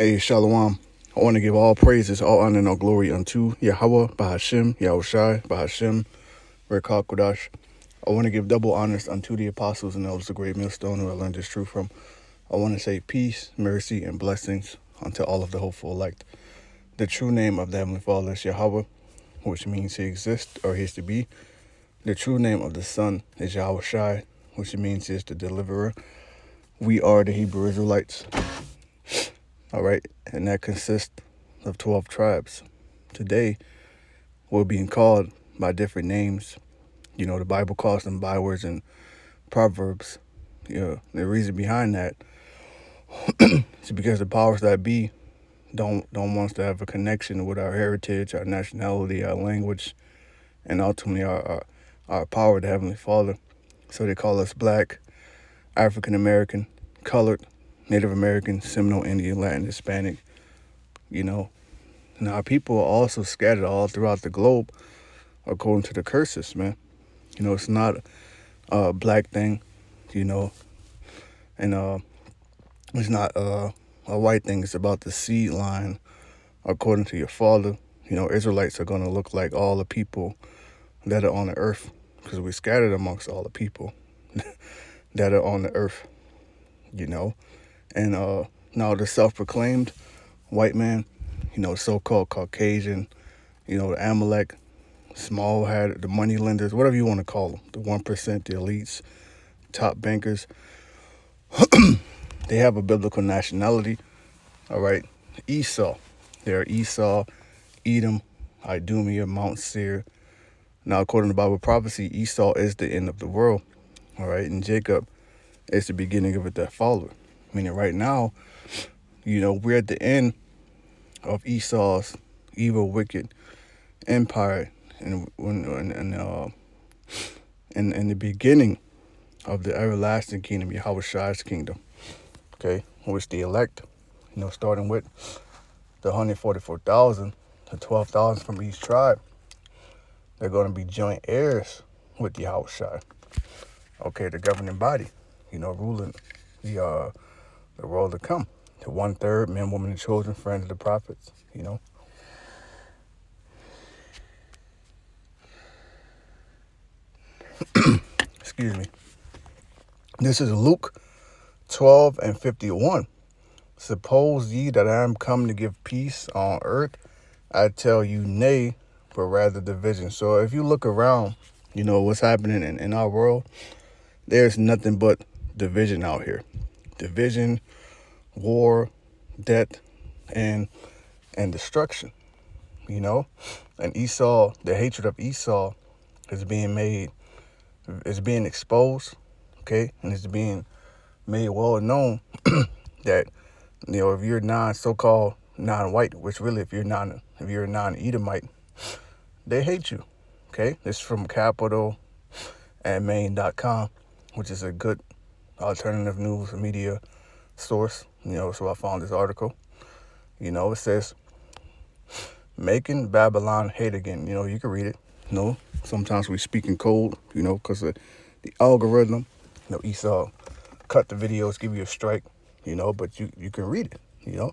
Hey, Shalom. I want to give all praises, all honor, and all glory unto Yahweh, Bahashim, Yahushai, Bahashim, Rekha Kodash. I want to give double honors unto the apostles and elders of great millstone who I learned this truth from. I want to say peace, mercy, and blessings unto all of the hopeful elect. The true name of the Heavenly Father is Yahweh, which means he exists or he is to be. The true name of the Son is Yahushai, which means he is the deliverer. We are the Hebrew Israelites. All right, and that consists of 12 tribes. Today, we're being called by different names. You know, the Bible calls them bywords and proverbs. You know, the reason behind that is because the powers that be don't want us to have a connection with our heritage, our nationality, our language, and ultimately our power, the Heavenly Father. So they call us Black, African American, colored, Native American, Seminole, Indian, Latin, Hispanic. You know, now our people are also scattered all throughout the globe according to the curses, man. You know, it's not a black thing, you know, and it's not a white thing. It's about the seed line according to your father. You know, Israelites are going to look like all the people that are on the earth because we're scattered amongst all the people that are on the earth, you know. And now the self-proclaimed white man, you know, so-called Caucasian, you know, the Amalek, small hat, the money lenders, whatever you want to call them, the 1%, the elites, top bankers, they have a biblical nationality, all right? Esau. They're Esau, Edom, Idumea, Mount Seir. Now, according to Bible prophecy, Esau is the end of the world, all right? And Jacob is the beginning of it that followed. Meaning right now, you know, we're at the end of Esau's evil, wicked empire, and in the beginning of the everlasting kingdom, Yahushai's kingdom, okay, which the elect, you know, starting with the 144,000, the 12,000 from each tribe, they're going to be joint heirs with Yahushai, okay, the governing body, you know, ruling the world to come. The 1/3, men, women, and children, friends of the prophets, you know. Excuse me. This is Luke 12:51. Suppose ye that I am come to give peace on earth? I tell you nay, but rather division. So if you look around, you know, what's happening in our world, there's nothing but division out here. Division, war, death, and destruction, you know. And Esau, the hatred of Esau is being exposed, okay, and it's being made well known that, you know, if you're so-called non-white, which really if you're a non-Edomite, they hate you, okay? This is from Capital and Maine.com, which is a good alternative news media source, you know, so I found this article. You know, it says, making Babylon hate again. You know, you can read it. You know, sometimes we speak in code, you know, because of the algorithm. You know, Esau cut the videos, give you a strike, you know, but you can read it, you know.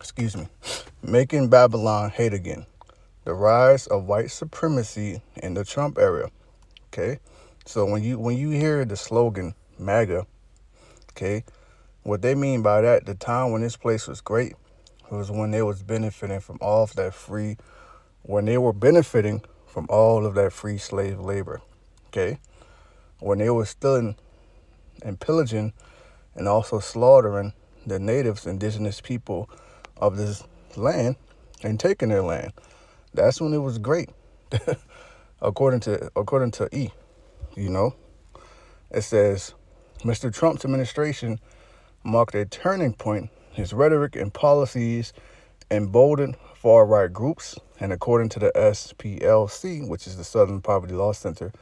Excuse me. Making Babylon hate again. The rise of white supremacy in the Trump era. Okay? So when you hear the slogan MAGA, okay, what they mean by that, the time when this place was great, was when they was benefiting from all of that free, when they were benefiting from all of that free slave labor, okay? When they were stealing and pillaging and also slaughtering the natives, indigenous people of this land and taking their land. That's when it was great, according to E, you know. It says, Mr. Trump's administration marked a turning point. His rhetoric and policies emboldened far-right groups, and according to the SPLC, which is the Southern Poverty Law Center,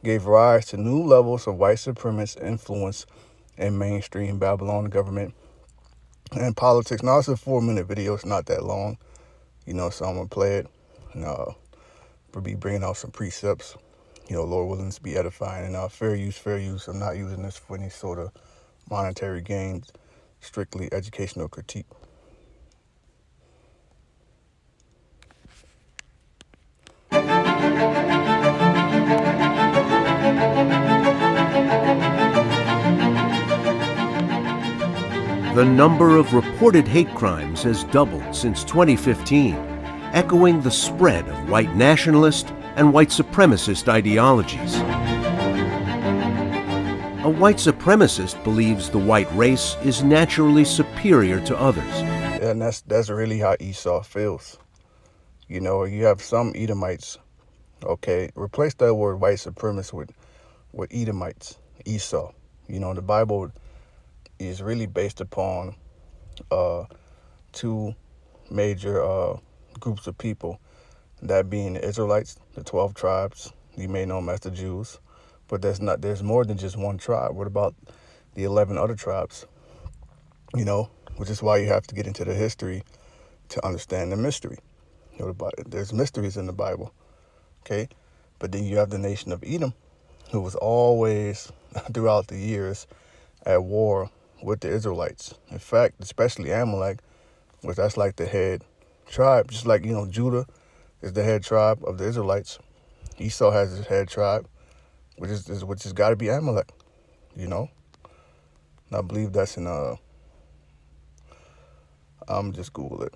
gave rise to new levels of white supremacist influence in mainstream Babylon government and politics. Now, it's a 4-minute video. It's not that long, you know, so I'm going to play it. And we'll be bringing out some precepts, Lord willing, to be edifying. And fair use, fair use. I'm not using this for any sort of monetary gains, strictly educational critique. The number of reported hate crimes has doubled since 2015, echoing the spread of white nationalist and white supremacist ideologies. A white supremacist believes the white race is naturally superior to others. And that's really how Esau feels. You have some Edomites, okay? Replace that word white supremacist with Edomites, Esau. The Bible is really based upon two major groups of people, that being the Israelites, the 12 tribes. You may know them as the Jews, but there's more than just one tribe. What about the 11 other tribes? Which is why you have to get into the history to understand the mystery. There's mysteries in the Bible, okay? But then you have the nation of Edom, who was always, throughout the years, at war with the Israelites. In fact, especially Amalek, which that's like the head tribe, just like, Judah is the head tribe of the Israelites. Esau has his head tribe, which has got to be Amalek, And I believe that's in, I'm just Google it.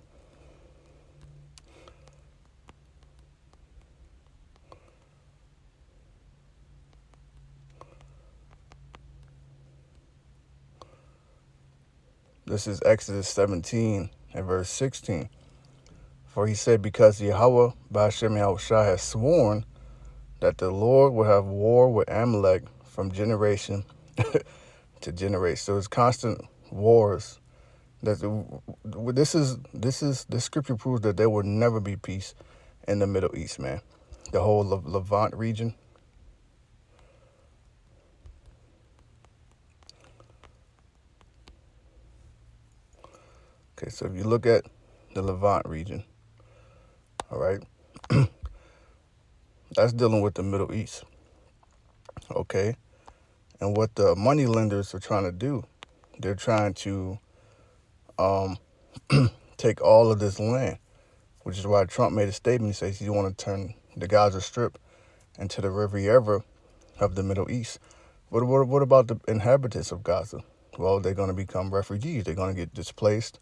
This is Exodus 17 and verse 16. For he said, because Yahweh Ba'ashem Yahushua has sworn that the Lord will have war with Amalek from generation to generation. So it's constant wars. This scripture proves that there will never be peace in the Middle East, man. The whole Levant region. Okay, so if you look at the Levant region, all right, that's dealing with the Middle East, okay? And what the money lenders are trying to do, they're trying to take all of this land, which is why Trump made a statement. He says he want to turn the Gaza Strip into the Riviera of the Middle East. What about the inhabitants of Gaza? Well, they're going to become refugees. They're going to get displaced,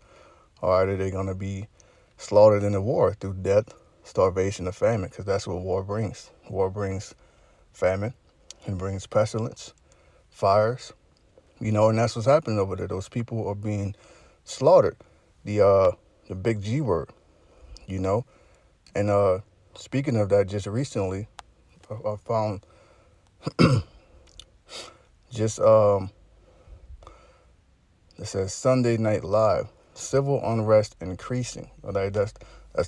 or are they going to be slaughtered in the war through death, starvation, or famine? Because that's what war brings. War brings famine, and brings pestilence, fires, and that's what's happening over there. Those people are being slaughtered. The big G word, And speaking of that, just recently, I found just it says Sunday Night Live, civil unrest increasing. Like that's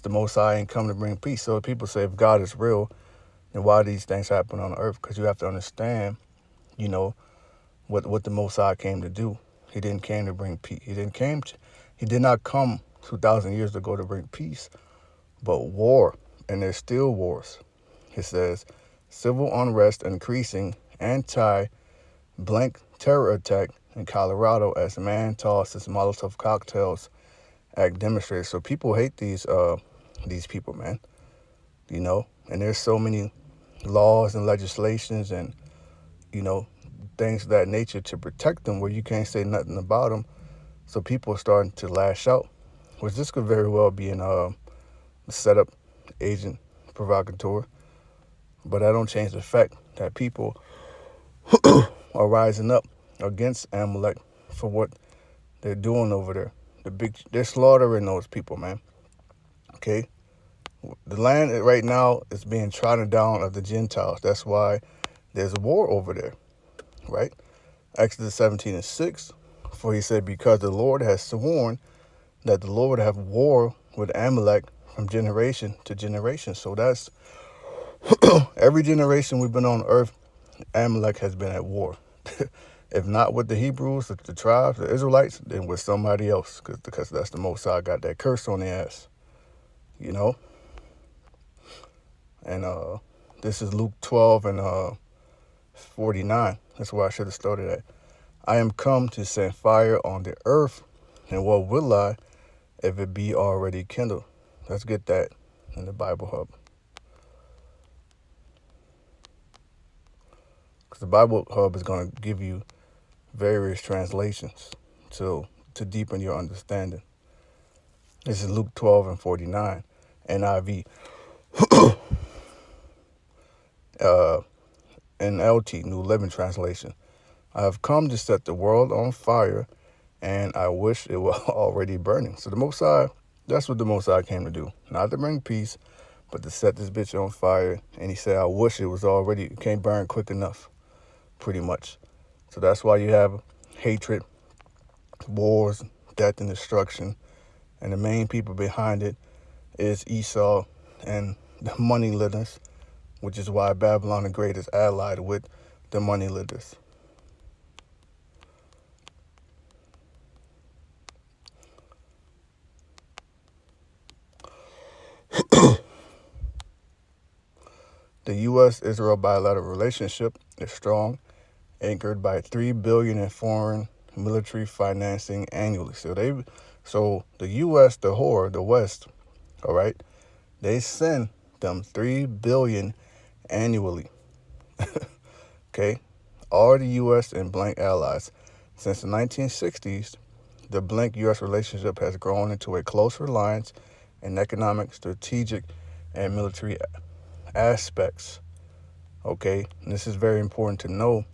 the Most High ain't come to bring peace. So people say, if God is real, then why these things happen on earth? Because you have to understand, what the Most High came to do. He didn't came to bring peace. He did not come 2,000 years ago to bring peace, but war. And there's still wars. It says civil unrest increasing, anti-blank terror attack in Colorado as man tosses Molotov cocktails at demonstrators. So people hate these people, man. And there's so many laws and legislations and things of that nature to protect them, where you can't say nothing about them. So people are starting to lash out, which this could very well be a setup, agent provocateur. But that don't change the fact that people are rising up against Amalek for what they're doing over there. They're slaughtering those people, man. Okay? The land right now is being trodden down of the Gentiles. That's why there's a war over there, right? Exodus 17 and 6, for he said, because the Lord has sworn that the Lord would have war with Amalek from generation to generation. So that's every generation we've been on earth, Amalek has been at war. If not with the Hebrews, the tribes, the Israelites, then with somebody else, because that's the Most High got that curse on their ass, And This is Luke 12 and 49. That's where I should have started at. I am come to send fire on the earth, and what will I if it be already kindled? Let's get that in the Bible Hub. Because the Bible Hub is going to give you various translations to deepen your understanding. This is Luke 12 and 49, NIV. NLT, New Living Translation. I have come to set the world on fire, and I wish it were already burning. So the Most High, that's what the Most High came to do. Not to bring peace, but to set this bitch on fire. And he said, I wish it can't burn quick enough, pretty much. So that's why you have hatred, wars, death, and destruction. And the main people behind it is Esau and the money lenders, which is why Babylon the Great is allied with the money lenders. The U.S.-Israel bilateral relationship is strong, anchored by $3 billion in foreign military financing annually. So the U.S., the West, all right, they send them $3 billion annually. Okay, all the U.S. and blank allies. Since the 1960s, the blank U.S. relationship has grown into a close reliance in economic, strategic, and military aspects. Okay, and this is very important to know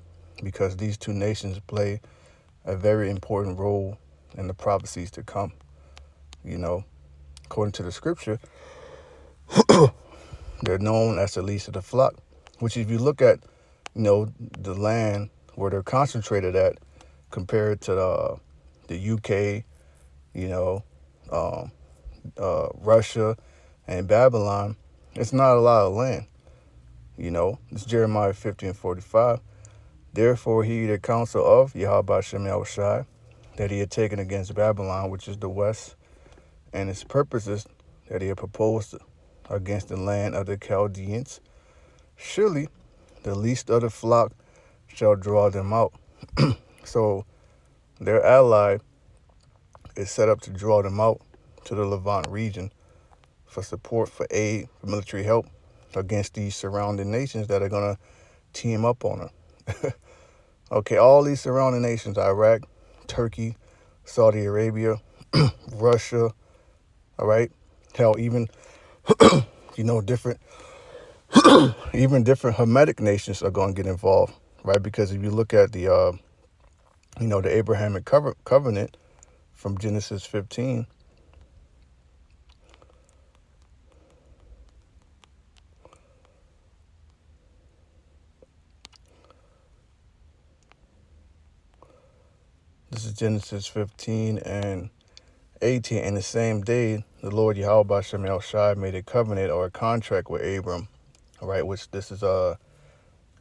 because these two nations play a very important role in the prophecies to come. You know, according to the scripture, they're known as the least of the flock, which if you look at, the land where they're concentrated at compared to the UK, Russia and Babylon, it's not a lot of land. It's Jeremiah 50 and 45. Therefore, he the counsel of Yahweh Shem Yahushai that he had taken against Babylon, which is the west, and his purposes that he had proposed against the land of the Chaldeans. Surely the least of the flock shall draw them out. So their ally is set up to draw them out to the Levant region for support, for aid, for military help against these surrounding nations that are going to team up on them. Okay, all these surrounding nations, Iraq, Turkey, Saudi Arabia, Russia, all right? Hell, even, different Hamitic nations are going to get involved, right? Because if you look at the Abrahamic covenant from Genesis 15, this is Genesis 15 and 18. In the same day, the Lord Yahweh Shem Shai made a covenant or a contract with Abram, all right, which this is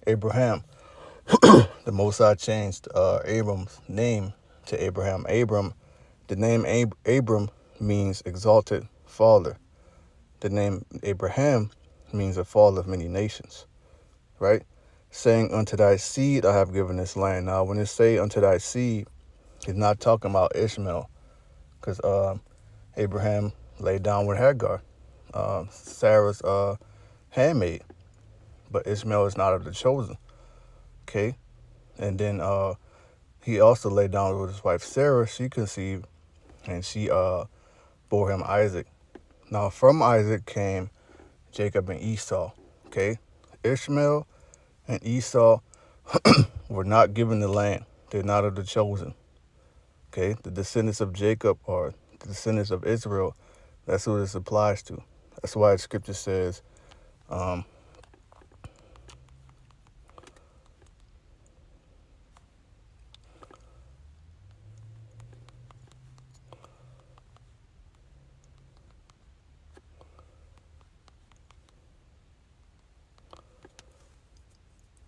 Abraham. The Most High changed Abram's name to Abraham. The name Abram means exalted father. The name Abraham means a father of many nations, right? Saying, unto thy seed I have given this land. Now, when it say unto thy seed, it's not talking about Ishmael, because Abraham laid down with Hagar, Sarah's handmaid, but Ishmael is not of the chosen. Okay, and then he also laid down with his wife Sarah. She conceived, and she bore him Isaac. Now from Isaac came Jacob and Esau. Okay, Ishmael and Esau were not given the land. They're not of the chosen. Okay, the descendants of Jacob are the descendants of Israel. That's who this applies to. That's why the scripture says,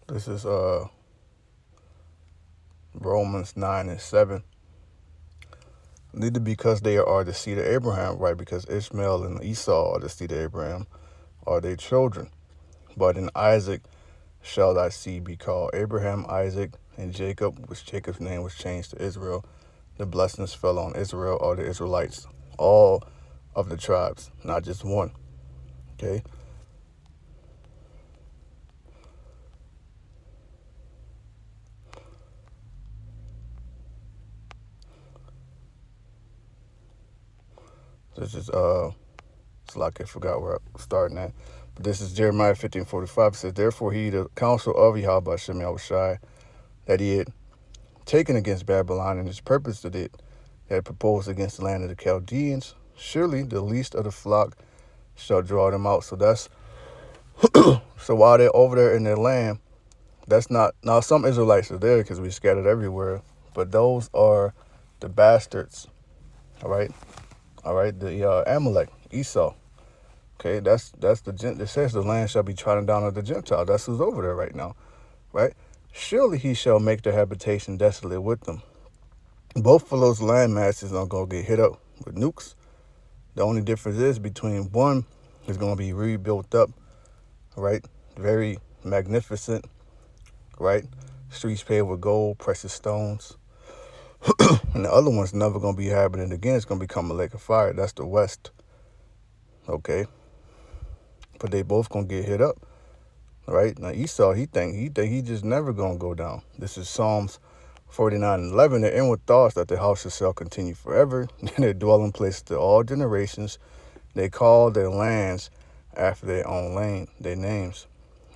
this is Romans 9 and 7. Neither because they are the seed of Abraham, right? Because Ishmael and Esau are the seed of Abraham, are their children. But in Isaac shall thy seed be called. Abraham, Isaac, and Jacob, which Jacob's name was changed to Israel. The blessings fell on Israel, or the Israelites, all of the tribes, not just one. Okay? This is it's like I forgot where I'm starting at. But this is Jeremiah 15:45. It says, therefore he, the counsel of Yahweh Hashem Yahushai, that he had taken against Babylon, and his purpose that it had proposed against the land of the Chaldeans, surely the least of the flock shall draw them out. So that's so while they're over there in their land, that's not, now some Israelites are there because we scattered everywhere, but those are the bastards. All right, the Amalek, Esau. Okay, that's the it says the land shall be trodden down of the Gentiles. That's who's over there right now, right? Surely he shall make their habitation desolate with them. Both of those land masses are gonna get hit up with nukes. The only difference is between one is gonna be rebuilt up, right? Very magnificent, right? Streets paved with gold, precious stones. And the other one's never gonna be inhabited again. It's gonna become a lake of fire. That's the west. Okay. But they both gonna get hit up, right? Now Esau, he think he just never gonna go down. This is Psalms 49:11. Their inward thoughts that the houses shall continue forever, and their dwelling place to all generations. They call their lands after their own their names.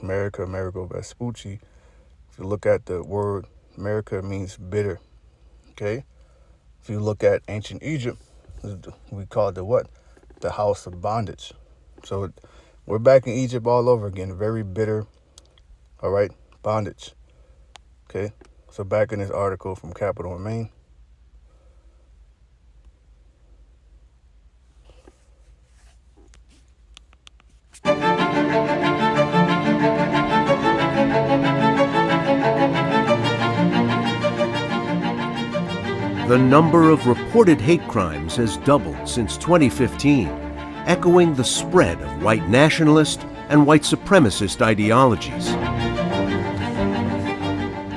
America, Amerigo Vespucci. If you look at the word America, it means bitter. Okay. If you look at ancient Egypt, we called it what? The house of bondage. So we're back in Egypt all over again. Very bitter, all right, bondage. Okay, so back in this article from Capital and Maine. The number of reported hate crimes has doubled since 2015, echoing the spread of white nationalist and white supremacist ideologies.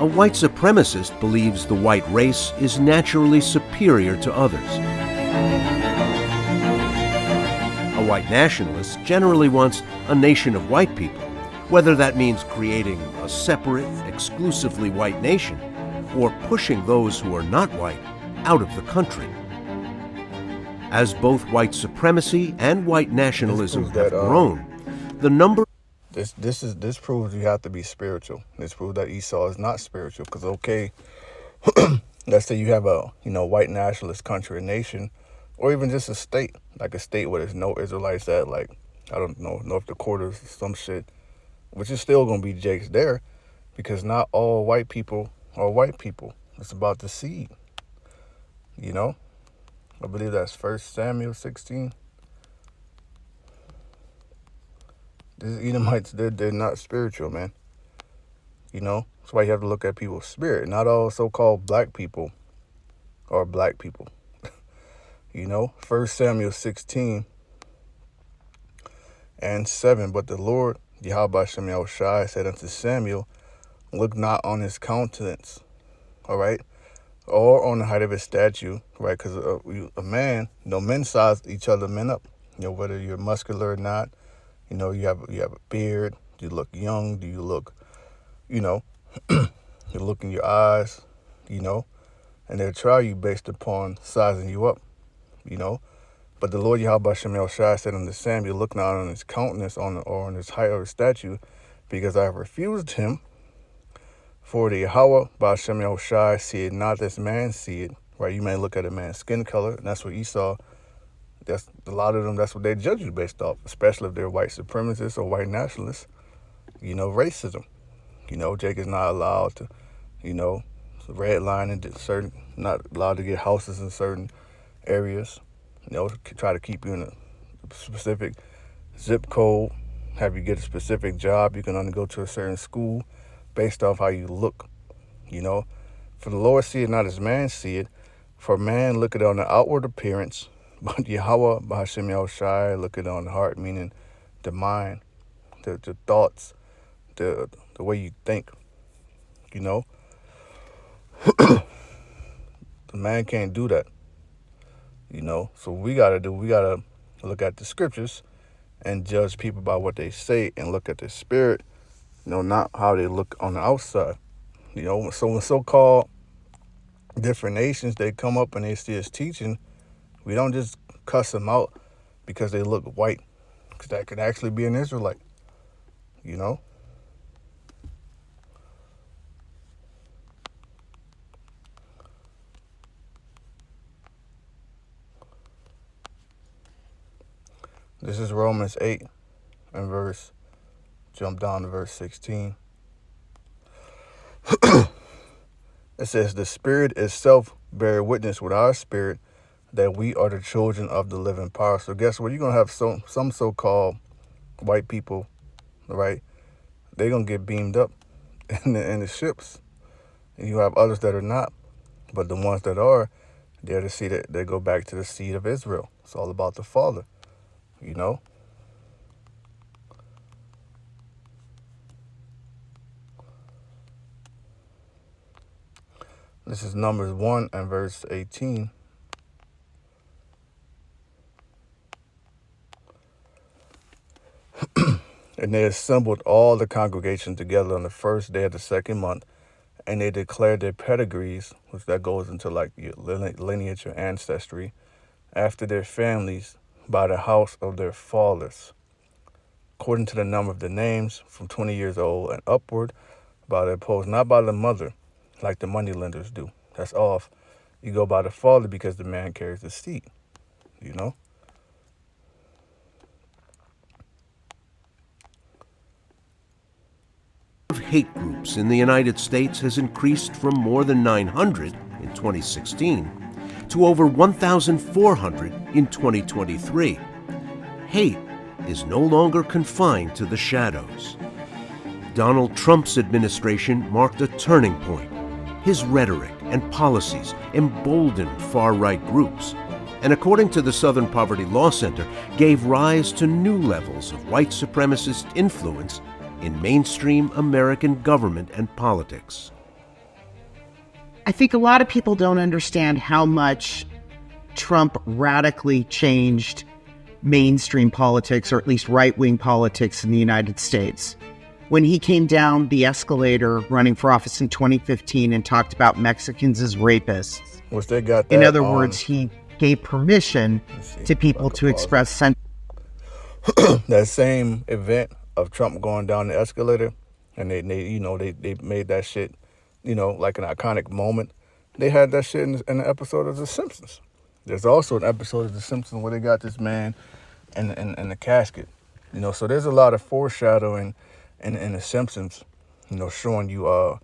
A white supremacist believes the white race is naturally superior to others. A white nationalist generally wants a nation of white people, whether that means creating a separate, exclusively white nation, or pushing those who are not white out of the country. As both white supremacy and white nationalism have grown, the number... This proves you have to be spiritual. This proves that Esau is not spiritual. Because, okay, let's say you have a, white nationalist country or nation, or even just a state, like a state where there's no Israelites at, like, I don't know, North Dakota or some shit, which is still going to be Jakes there, because not all white people are white people. It's about the seed. I believe that's 1 Samuel 16. These Edomites, they're not spiritual, man. That's why you have to look at people's spirit. Not all so-called black people are black people. 1 Samuel 16 and 7. But the Lord, Yahweh Hashem Yahushai, said unto Samuel, look not on his countenance, all right, or on the height of his statue, right? Because a man, men size each other men up. Whether you're muscular or not, you have a beard. Do you look young? Do you look, you look in your eyes, and they'll try you based upon sizing you up, But the Lord Yahweh Hashem Yahushai said unto Samuel, look not on his countenance or on his height of his statue, because I have refused him. For the Yahweh Hashem Yahushai see it not as man see it, right? You may look at a man's skin color, and that's what Esau, that's a lot of them, that's what they judge you based off, especially if they're white supremacists or white nationalists, racism. Jake is not allowed to, red line in certain, not allowed to get houses in certain areas, try to keep you in a specific zip code, have you get a specific job, you can only go to a certain school, based off how you look, For the Lord see it not as man see it, for man look it on the outward appearance, but Yahweh Hashem Yahushai look it on the heart, meaning the mind, the thoughts, the way you think. You know, the man can't do that. So we gotta look at the scriptures and judge people by what they say and look at their spirit. Not how they look on the outside. So when so-called different nations they come up and they see us teaching, we don't just cuss them out because they look white, because that could actually be an Israelite. You know. This is Romans 8 and jump down to verse 16. It says, the Spirit itself bear witness with our spirit that we are the children of the living power. So guess what? You're going to have some so-called white people, right? They're going to get beamed up in the ships. And you have others that are not. But the ones that are, they're the seed that they go back to the seed of Israel. It's all about the Father. This is Numbers 1 and verse 18. And they assembled all the congregation together on the first day of the second month, and they declared their pedigrees, which that goes into like your lineage, your ancestry, after their families by the house of their fathers, according to the number of the names, from 20 years old and upward, by their post, not by the mother, like the moneylenders do. That's off. You go by the father because the man carries the seed, Hate groups in the United States has increased from more than 900 in 2016 to over 1,400 in 2023. Hate is no longer confined to the shadows. Donald Trump's administration marked a turning point. His rhetoric and policies emboldened far-right groups, and according to the Southern Poverty Law Center, gave rise to new levels of white supremacist influence in mainstream American government and politics. I think a lot of people don't understand how much Trump radically changed mainstream politics, or at least right-wing politics in the United States. When he came down the escalator running for office in 2015 and talked about Mexicans as rapists. Which they got that in other words, he gave permission to people to express that same event of Trump going down the escalator, and they made that shit, like an iconic moment. They had that shit in an episode of The Simpsons. There's also an episode of The Simpsons where they got this man in the casket, So there's a lot of foreshadowing in The Simpsons, showing you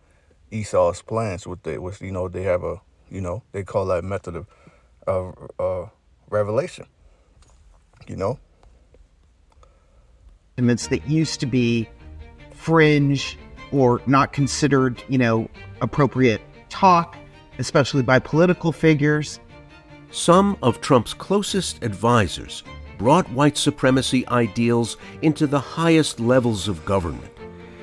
Esau's plans. They have a, they call that method of revelation, That used to be fringe or not considered, appropriate talk, especially by political figures. Some of Trump's closest advisors brought white supremacy ideals into the highest levels of government.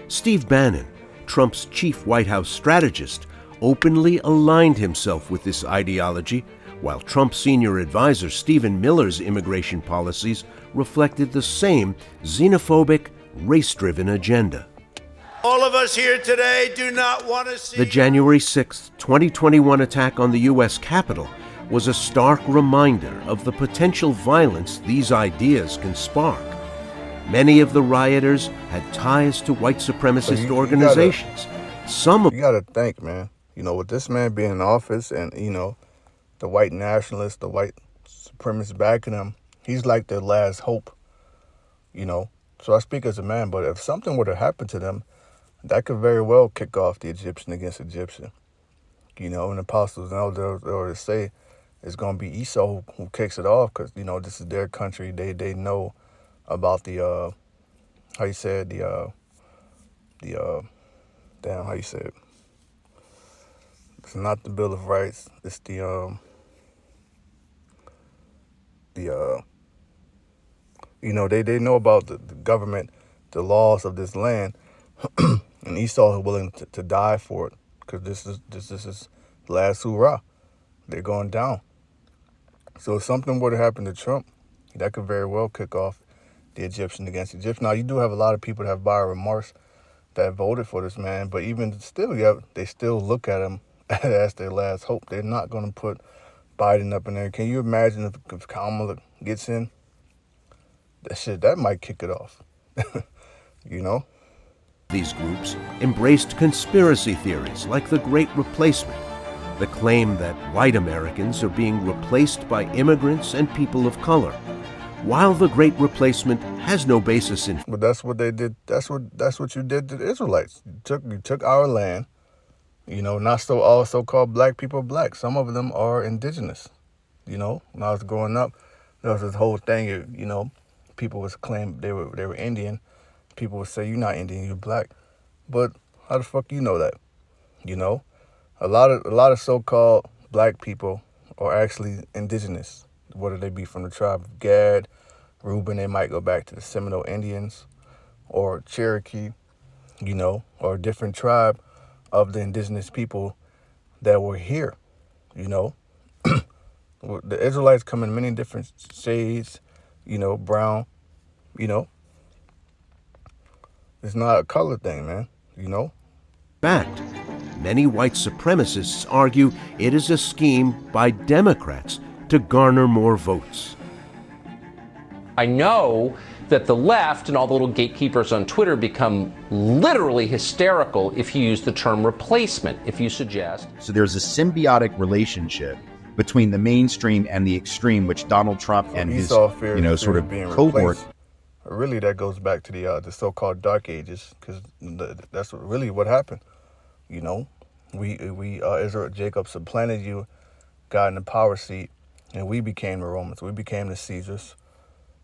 Steve Bannon, Trump's chief White House strategist, openly aligned himself with this ideology, while Trump's senior advisor Stephen Miller's immigration policies reflected the same xenophobic, race-driven agenda. All of us here today do not want to see... The January 6, 2021 attack on the U.S. Capitol was a stark reminder of the potential violence these ideas can spark. Many of the rioters had ties to white supremacist organizations. You gotta think, man. With this man being in office and, the white nationalists, the white supremacists backing him, he's like their last hope, So I speak as a man, but if something were to happen to them, that could very well kick off the Egyptian against Egyptian. And the apostles now they'll say it's going to be Esau who kicks it off because, this is their country. They know about the, how you say it, how you say it? It's not the Bill of Rights. It's they know about the government, the laws of this land, and Esau is willing to die for it, because this is the last hoorah. They're going down. So if something were to happen to Trump, that could very well kick off the Egyptian against Egypt. Now, you do have a lot of people that have bio remorse that voted for this man, but even still, they still look at him as their last hope. They're not going to put Biden up in there. Can you imagine if Kamala gets in? That might kick it off. You know? These groups embraced conspiracy theories like the Great Replacement, the claim that white Americans are being replaced by immigrants and people of color, while the Great Replacement has no basis in. But that's what they did. That's what you did to the Israelites. You took our land. You know, not so all so-called black people black. Some of them are indigenous. You know, when I was growing up, there was this whole thing. You know, people was claim they were Indian. People would say, "You're not Indian, you're black." But how the fuck you know that? You know, a lot of so-called black people are actually indigenous. Whether they be from the tribe of Gad, Reuben, they might go back to the Seminole Indians, or Cherokee, you know, or a different tribe of the indigenous people that were here, you know. The Israelites come in many different shades, you know, brown, you know. It's not a color thing, man, you know. In fact, many white supremacists argue it is a scheme by Democrats to garner more votes. I know that the left and all the little gatekeepers on Twitter become literally hysterical if you use the term replacement, if you suggest. So there's a symbiotic relationship between the mainstream and the extreme, which Donald Trump and his, sort of cohort. Really, that goes back to the so-called Dark Ages, because that's really what happened. You know, Israel, Jacob supplanted you, got in the power seat, and we became the Romans. We became the Caesars.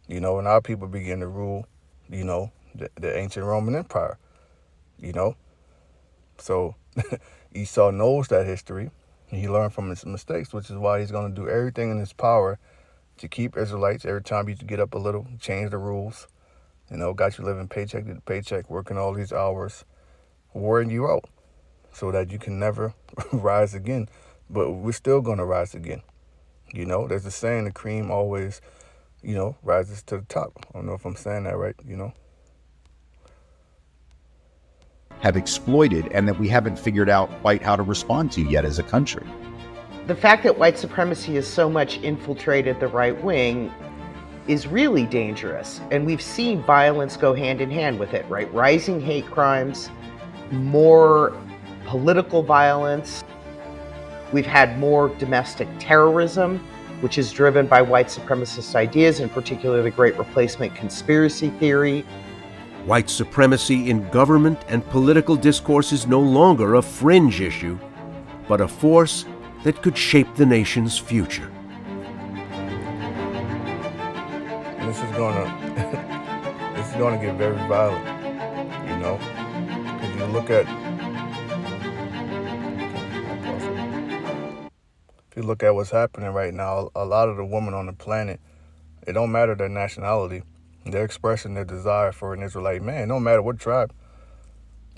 You know, and our people began to rule, you know, the ancient Roman Empire, you know. So Esau knows that history, and he learned from his mistakes, which is why he's going to do everything in his power to keep Israelites. Every time you get up a little, change the rules, you know, got you living paycheck to paycheck, working all these hours, wearing you out so that you can never rise again. But we're still going to rise again. You know, there's a saying, the cream always, you know, rises to the top. I don't know if I'm saying that right, you know. Have exploited, and that we haven't figured out quite how to respond to yet as a country. The fact that white supremacy has so much infiltrated the right wing is really dangerous. And we've seen violence go hand in hand with it, right? Rising hate crimes, more political violence. We've had more domestic terrorism, which is driven by white supremacist ideas, in particular the Great Replacement conspiracy theory. White supremacy in government and political discourse is no longer a fringe issue, but a force that could shape the nation's future. And this is gonna get very violent, you know. If you look at what's happening right now, a lot of the women on the planet, it don't matter their nationality, they're expressing their desire for an Israelite man. It don't matter what tribe,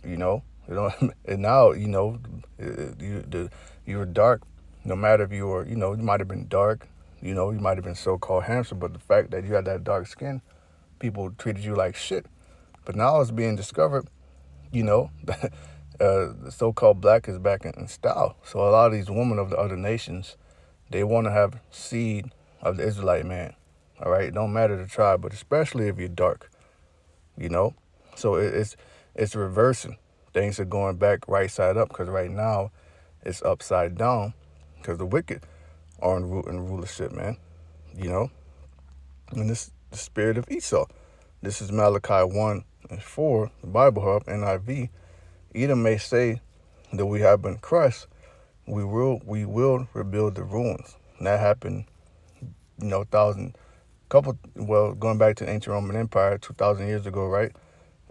you know. And now, you know, you're dark. No matter if you were, you know, you might have been dark, you know, you might have been so-called handsome, but the fact that you had that dark skin, people treated you like shit. But now it's being discovered, you know, the so-called black is back in style. So a lot of these women of the other nations, they want to have seed of the Israelite man. All right, it don't matter the tribe, but especially if you're dark, you know. So it's reversing. Things are going back right side up, because right now it's upside down, because the wicked are in rulership, man. You know, and this the spirit of Esau. This is Malachi 1:4, the Bible Hub, NIV. Edom may say that we have been crushed. We will rebuild the ruins. And that happened, you know, going back to the ancient Roman Empire 2,000 years ago, right?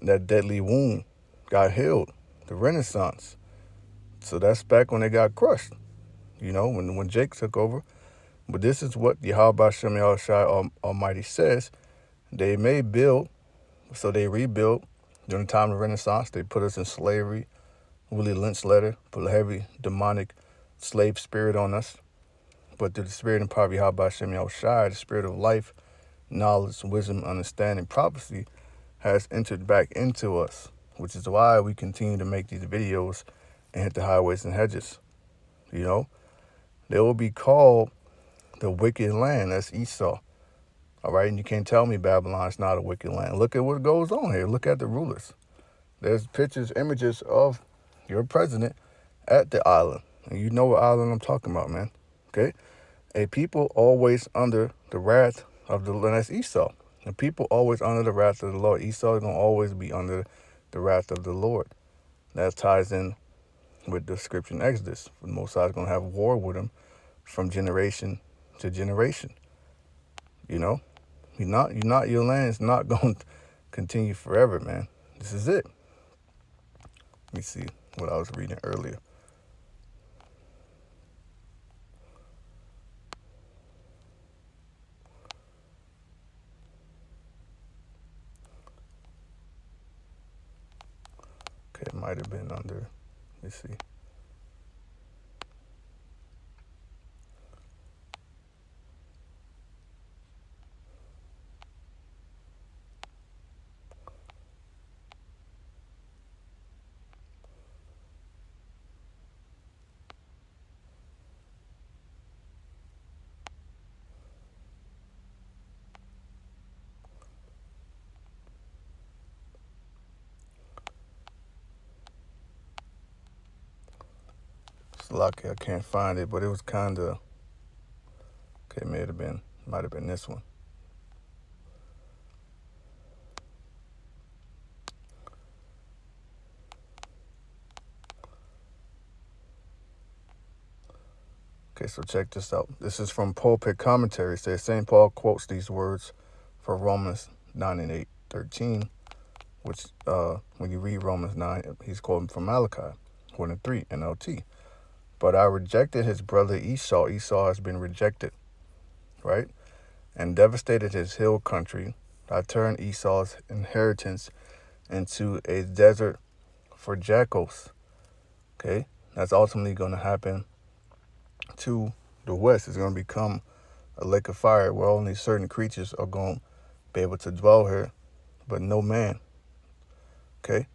That deadly wound got healed, the Renaissance. So that's back when they got crushed, you know, when Jake took over. But this is what Yahweh Shem Yahushai Almighty says. They may build, so they rebuilt, During the time of the Renaissance, they put us in slavery. Willie Lynch letter put a heavy demonic slave spirit on us. But through the spirit and power of Yahweh Shem Yahushai, the spirit of life, knowledge, wisdom, understanding, prophecy has entered back into us, which is why we continue to make these videos and hit the highways and hedges. You know, they will be called the wicked land. That's Esau. All right, and you can't tell me Babylon's not a wicked land. Look at what goes on here. Look at the rulers. There's pictures, images of your president at the island. And you know what island I'm talking about, man. Okay? A people always under the wrath of the Lord. That's Esau. And people always under the wrath of the Lord. Esau is going to always be under the wrath of the Lord. That ties in with the scripture in Exodus. The Most High is going to have war with him from generation to generation. You know? Your land is not going to continue forever, man. This is it. Let me see what I was reading earlier. Okay, it might have been under, let me see. It's lucky I can't find it, but it was kind of, okay, might have been this one. Okay, so check this out. This is from Pulpit Commentary. It says St. Paul quotes these words for Romans 9 and 8:13, which when you read Romans 9, he's quoting from Malachi 1 and 3, NLT. But I rejected his brother Esau. Esau has been rejected, right? And devastated his hill country. I turned Esau's inheritance into a desert for jackals. Okay? That's ultimately going to happen to the west. It's going to become a lake of fire where only certain creatures are going to be able to dwell here, but no man. Okay?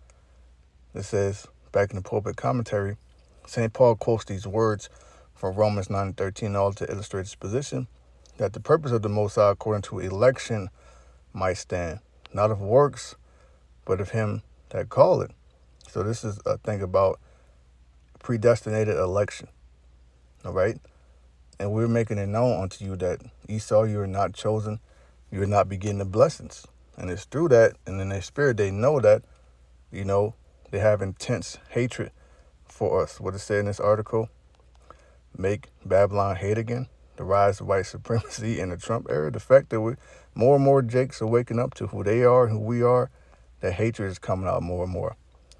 It says, back in the Pulpit Commentary, St. Paul quotes these words from Romans 9 and 13 all to illustrate his position that the purpose of the Most High according to election might stand, not of works, but of him that called it. So this is a thing about predestinated election. All right? And we're making it known unto you that Esau, you are not chosen. You are not begetting the blessings. And it's through that, and in their spirit, they know that, you know, they have intense hatred for us. What it said in this article, make Babylon hate again, the rise of white supremacy in the Trump era, the fact that more and more Jakes are waking up to who they are and who we are, that hatred is coming out more and more.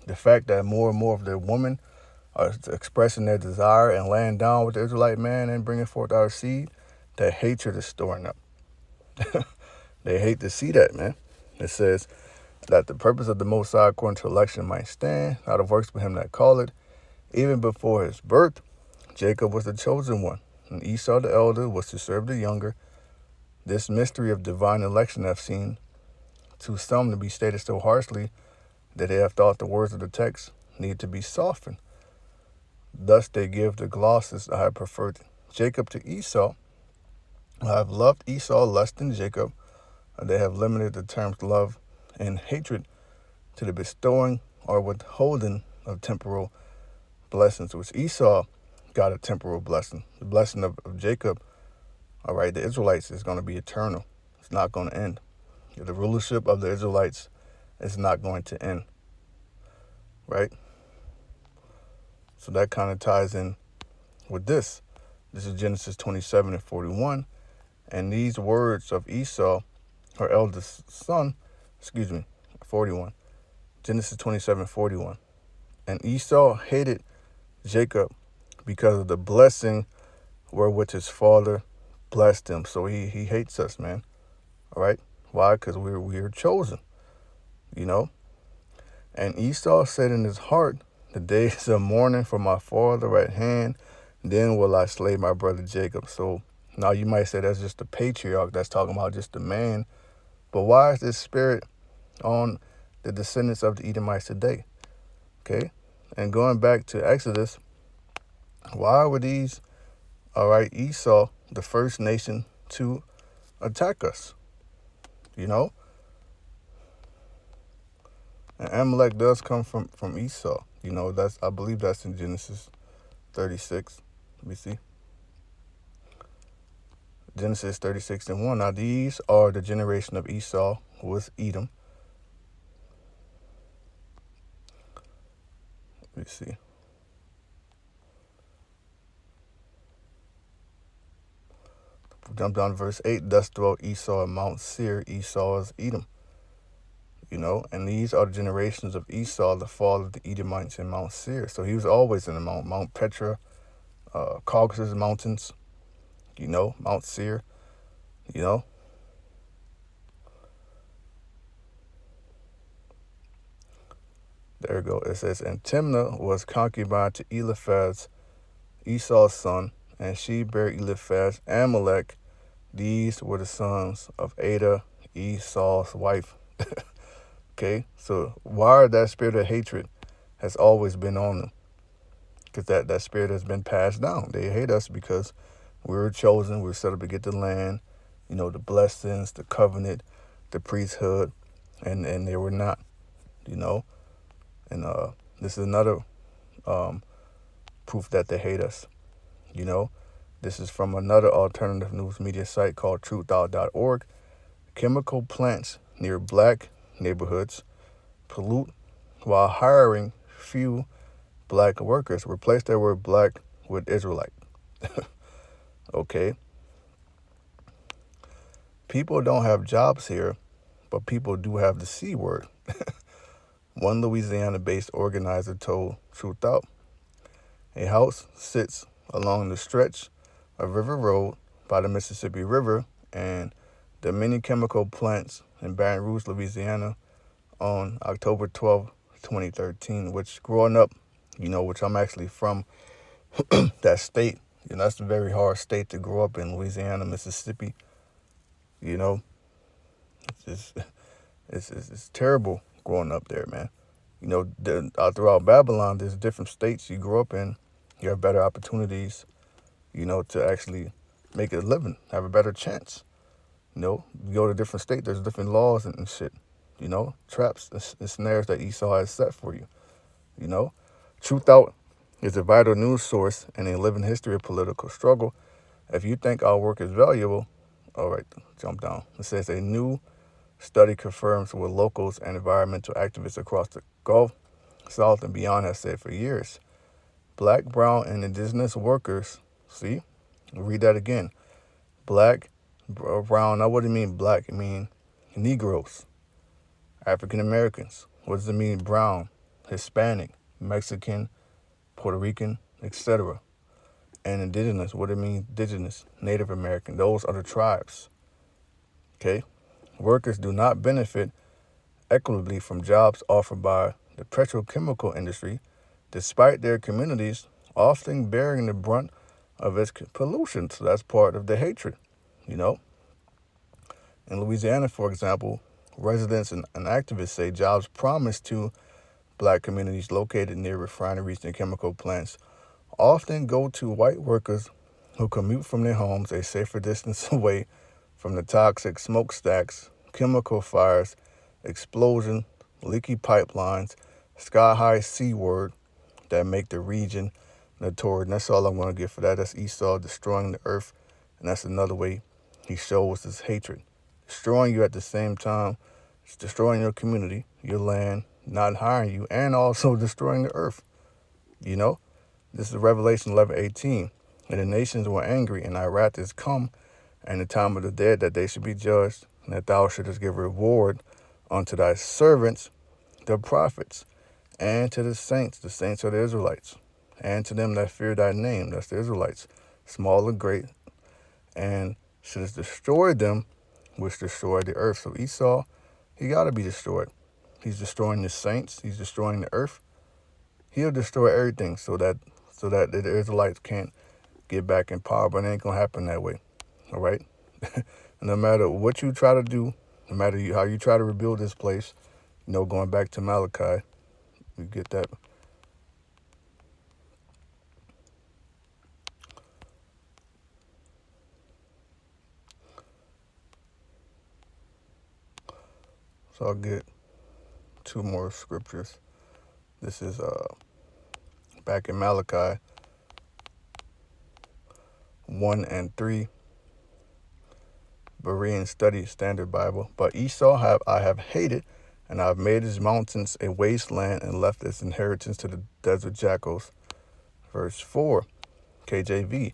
The fact that more and more of their women are expressing their desire and laying down with the Israelite man and bringing forth our seed, that hatred is storing up. They hate to see that, man. It says that the purpose of the Most High according to election might stand, out of works for him that called it. Even before his birth, Jacob was the chosen one, and Esau the elder was to serve the younger. This mystery of divine election I've seen to some to be stated so harshly that they have thought the words of the text need to be softened. Thus they give the glosses, I have preferred Jacob to Esau. I have loved Esau less than Jacob. They have limited the terms love and hatred to the bestowing or withholding of temporal blessings, which Esau got a temporal blessing. The blessing of Jacob, all right, the Israelites is going to be eternal. It's not going to end. The rulership of the Israelites is not going to end, right? So that kind of ties in with this. This is Genesis 27 and 41. And these words of Esau, her eldest son, 41. Genesis 27:41. And Esau hated Jacob because of the blessing wherewith his father blessed him. So he hates us, man. All right? Why? Because we are chosen, you know? And Esau said in his heart, the days of mourning for my father at hand, then will I slay my brother Jacob. So now you might say that's just the patriarch that's talking about just the man. But why is this spirit on the descendants of the Edomites today? Okay? And going back to Exodus, why were these, Esau, the first nation to attack us? You know? And Amalek does come from Esau. You know, I believe that's in Genesis 36. Let me see. Genesis 36:1. Now these are the generation of Esau, who was Edom. Let me see. Jump down to verse 8. Thus dwelt Esau in Mount Seir. Esau is Edom. You know, and these are the generations of Esau, the fall of the Edomites in Mount Seir. So he was always in the Mount Petra, Caucasus Mountains, you know, Mount Seir, you know. There we go. It says, and Timnah was concubine to Eliphaz, Esau's son, and she bare Eliphaz, Amalek. These were the sons of Ada, Esau's wife. Okay, so why that spirit of hatred has always been on them? Because that spirit has been passed down. They hate us because we were chosen, we were set up to get the land, you know, the blessings, the covenant, the priesthood, and they were not, you know. And this is another proof that they hate us, you know. This is from another alternative news media site called truthout.org. Chemical plants near black neighborhoods pollute while hiring few black workers. Replace that word black with Israelite. Okay. People don't have jobs here, but people do have the C word. One Louisiana-based organizer told Truth Out, a house sits along the stretch of River Road by the Mississippi River and the many chemical plants in Baton Rouge, Louisiana on October 12, 2013, which growing up, you know, which I'm actually from that state, you know, that's a very hard state to grow up in, Louisiana, Mississippi, you know. It's terrible growing up there, man. You know, throughout Babylon, there's different states you grow up in. You have better opportunities, you know, to actually make a living, have a better chance. You know, you go to different states, there's different laws and shit, you know, traps and snares that Esau has set for you, you know. Truth Out is a vital news source and a living history of political struggle. If you think our work is valuable, all right, jump down. It says a new study confirms what locals and environmental activists across the Gulf, South, and beyond have said for years. Black, brown, and indigenous workers, see, read that again. Black, brown, now what do you mean black? It mean Negroes, African Americans. What does it mean brown? Hispanic, Mexican, Puerto Rican, etc. And indigenous, what do it mean indigenous? Native American. Those are the tribes. Okay? Workers do not benefit equitably from jobs offered by the petrochemical industry, despite their communities often bearing the brunt of its pollution. So that's part of the hatred, you know. In Louisiana, for example, residents and activists say jobs promised to black communities located near refineries and chemical plants often go to white workers who commute from their homes a safer distance away from the toxic smokestacks, chemical fires, explosion, leaky pipelines, sky-high C word that make the region notorious. And that's all I'm going to get for that. That's Esau destroying the earth. And that's another way he shows his hatred. Destroying you at the same time, it's destroying your community, your land, not hiring you, and also destroying the earth. You know? This is Revelation 11:18. And the nations were angry, and thy wrath is come, and the time of the dead that they should be judged, and that thou shouldest give reward unto thy servants, the prophets, and to the saints are the Israelites, and to them that fear thy name, that's the Israelites, small and great, and shouldest destroy them which destroy the earth. So Esau, he got to be destroyed. He's destroying the saints. He's destroying the earth. He'll destroy everything so that the Israelites can't get back in power, but it ain't gonna happen that way. All right? No matter what you try to do, no matter how you try to rebuild this place, going back to Malachi, you get that. So I'll get two more scriptures. This is back in Malachi 1 and 3, Berean Study Standard Bible. But Esau I have hated, and I have made his mountains a wasteland and left its inheritance to the desert jackals. Verse 4, KJV.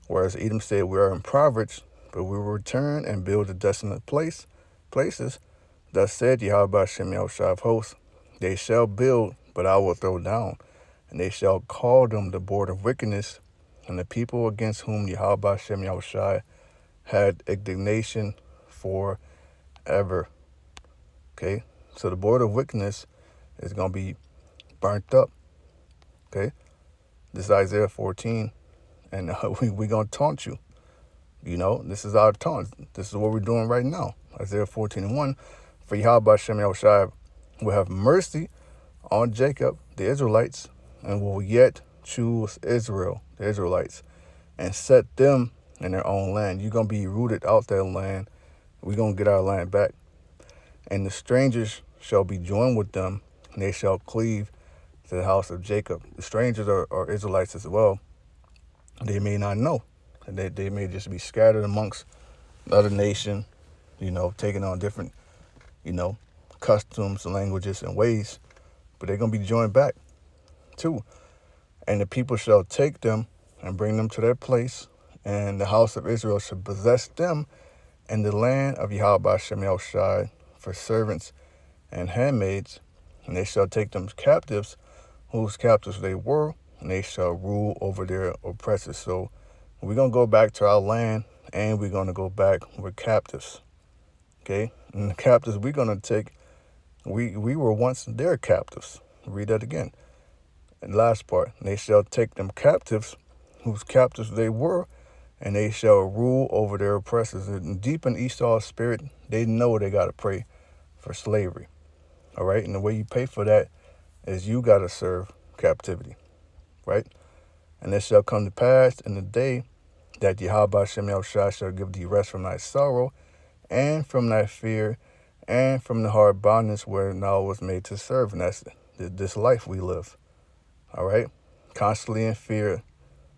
Whereas Edom said, we are impoverished, but we will return and build a desolate places. Thus said Yahweh Shem Yahushua of hosts, they shall build, but I will throw down, and they shall call them the board of wickedness, and the people against whom Yahweh Shem Yahushua had indignation forever. Okay, so the board of wickedness is going to be burnt up. Okay, this is Isaiah 14, and we're going to taunt you. This is our taunt. This is what we're doing right now. Isaiah 14:1. For Yahweh Shem Yahushua will have mercy on Jacob, the Israelites, and will yet choose Israel, the Israelites, and set them in their own land. You're going to be rooted out that land. We're going to get our land back. And the strangers shall be joined with them, and they shall cleave to the house of Jacob. The strangers are Israelites as well. They may not know. And they may just be scattered amongst other nation, taking on different, customs, languages, and ways. But they're going to be joined back, too. And the people shall take them and bring them to their place, and the house of Israel shall possess them in the land of Yahweh Shem Yahushua for servants and handmaids, and they shall take them captives, whose captives they were, and they shall rule over their oppressors. So we're going to go back to our land, and we're going to go back with captives. Okay? And the captives we're going to take, we were once their captives. Read that again. And last part, they shall take them captives, whose captives they were, and they shall rule over their oppressors. And deep in Esau's spirit, they know they got to pray for slavery. All right? And the way you pay for that is you got to serve captivity. Right? And it shall come to pass in the day that Yahweh Shem Yahushua shall give thee rest from thy sorrow, and from thy fear, and from the hard bondage where thou was made to serve. And that's this life we live. All right? Constantly in fear,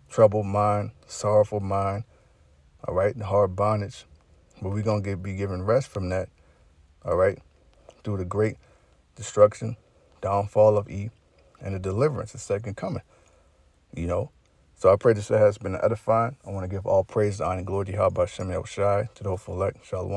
troubled mind, sorrowful mind. All right? The hard bondage. But we're going to be given rest from that. All right? Through the great destruction, downfall of Eve, and the deliverance, the second coming. So I pray this has been edifying. I want to give all praise, honor, and glory to Yahweh Shem Yahushua, to the hopeful elect. Shalom.